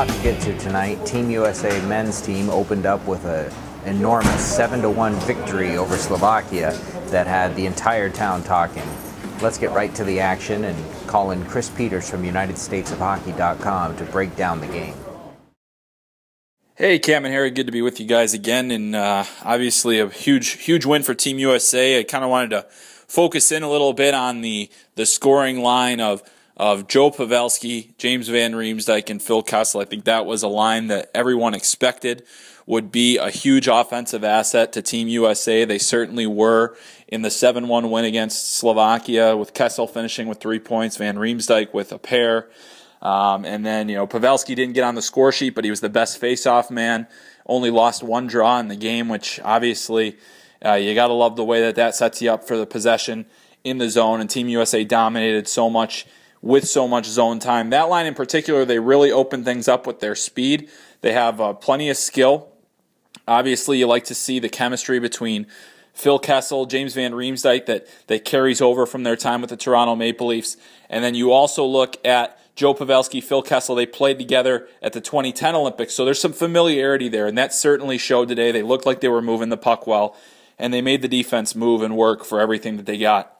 lot to get to tonight. Team USA men's team opened up with an enormous 7-1 victory over Slovakia that had the entire town talking. Let's get right to the action and call in Chris Peters from UnitedStatesOfHockey.com to break down the game. Hey, Cam and Harry, good to be with you guys again, and obviously a huge win for Team USA. I kind of wanted to focus in a little bit on the scoring line of Joe Pavelski, James Van Riemsdyk, and Phil Kessel. I think that was a line that everyone expected would be a huge offensive asset to Team USA. They certainly were in the 7-1 win against Slovakia, with Kessel finishing with 3 points, Van Riemsdyk with a pair. And then, Pavelski didn't get on the score sheet, but he was the best face-off man. Only lost one draw in the game, which obviously you got to love the way that sets you up for the possession in the zone. And Team USA dominated so much with so much zone time. That line in particular, they really opened things up with their speed. They have plenty of skill. Obviously, you like to see the chemistry between Phil Kessel, James Van Riemsdyk that carries over from their time with the Toronto Maple Leafs. And then you also look at Joe Pavelski, Phil Kessel. They played together at the 2010 Olympics, so there's some familiarity there, and that certainly showed today. They looked like they were moving the puck well, and they made the defense move and work for everything that they got.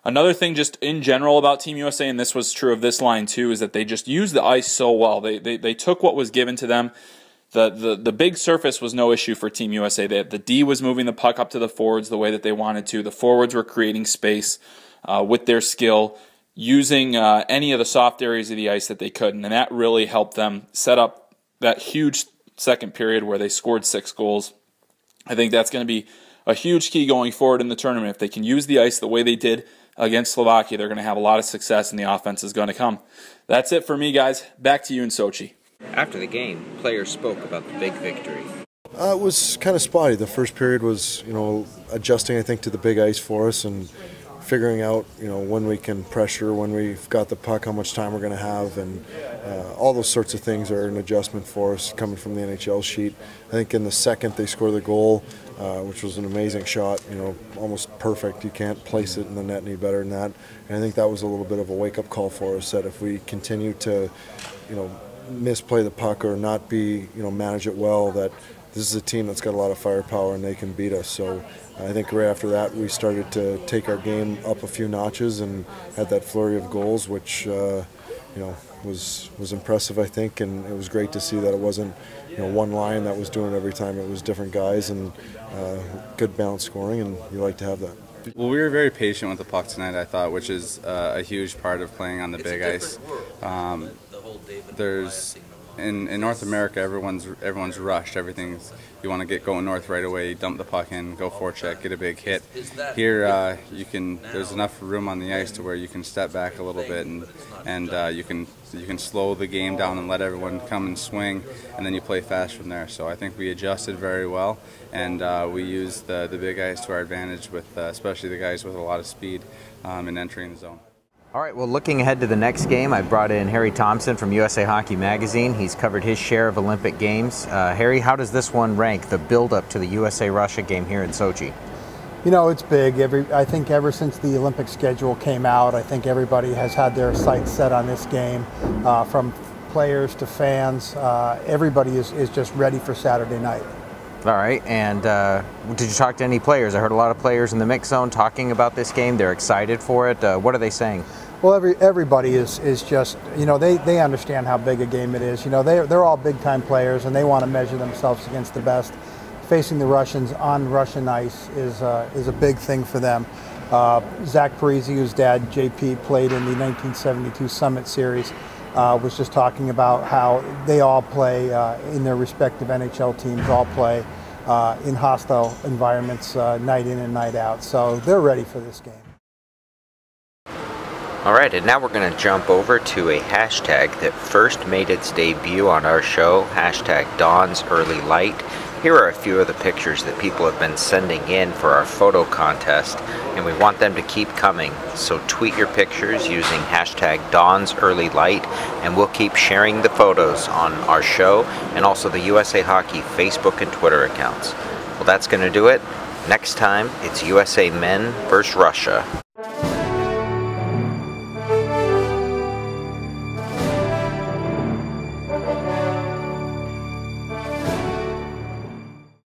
Another thing just in general about Team USA, and this was true of this line too, is that they just used the ice so well. They took what was given to them. The big surface was no issue for Team USA. The D was moving the puck up to the forwards the way that they wanted to. The forwards were creating space with their skill, using any of the soft areas of the ice that they could, and that really helped them set up that huge second period where they scored 6 goals. I think that's going to be a huge key going forward in the tournament. If they can use the ice the way they did against Slovakia, they're going to have a lot of success, and the offense is going to come. That's it for me, guys. Back to you in Sochi. After the game, players spoke about the big victory. It was kind of spotty. The first period was, adjusting, I think, to the big ice for us and figuring out, when we can pressure, when we've got the puck, how much time we're going to have, and all those sorts of things are an adjustment for us coming from the NHL sheet. I think in the second they scored the goal, which was an amazing shot, almost perfect. You can't place it in the net any better than that. And I think that was a little bit of a wake-up call for us, that if we continue to, misplay the puck or not be, manage it well, that this is a team that's got a lot of firepower and they can beat us. So I think right after that we started to take our game up a few notches and had that flurry of goals, which was impressive, I think, and it was great to see that it wasn't one line that was doing it every time. It was different guys and good balanced scoring, and you like to have that. Well, we were very patient with the puck tonight, I thought, which is a huge part of playing on the big ice. In North America, everyone's rushed. Everything's, you want to get going north right away, dump the puck in, go forecheck, get a big hit. Here, there's enough room on the ice to where you can step back a little bit and you can slow the game down and let everyone come and swing, and then you play fast from there. So I think we adjusted very well, and we used the big ice to our advantage, with especially the guys with a lot of speed in entering the zone. All right, well, looking ahead to the next game, I brought in Harry Thompson from USA Hockey Magazine. He's covered his share of Olympic Games. Harry, how does this one rank, the build-up to the USA-Russia game here in Sochi? It's big. I think ever since the Olympic schedule came out, I think everybody has had their sights set on this game, from players to fans. Everybody is just ready for Saturday night. All right, and did you talk to any players? I heard a lot of players in the mix zone talking about this game. They're excited for it. What are they saying? Well, everybody is just, they understand how big a game it is. They're all big-time players, and they want to measure themselves against the best. Facing the Russians on Russian ice is a big thing for them. Zach Parise, whose dad, JP, played in the 1972 Summit Series, was just talking about how they all play in their respective NHL teams, all play in hostile environments night in and night out. So they're ready for this game. All right, and now we're going to jump over to a hashtag that first made its debut on our show, hashtag Dawn's Early Light. Here are a few of the pictures that people have been sending in for our photo contest, and we want them to keep coming. So tweet your pictures using hashtag Dawn's Early Light, and we'll keep sharing the photos on our show and also the USA Hockey Facebook and Twitter accounts. Well, that's going to do it. Next time, it's USA Men versus Russia.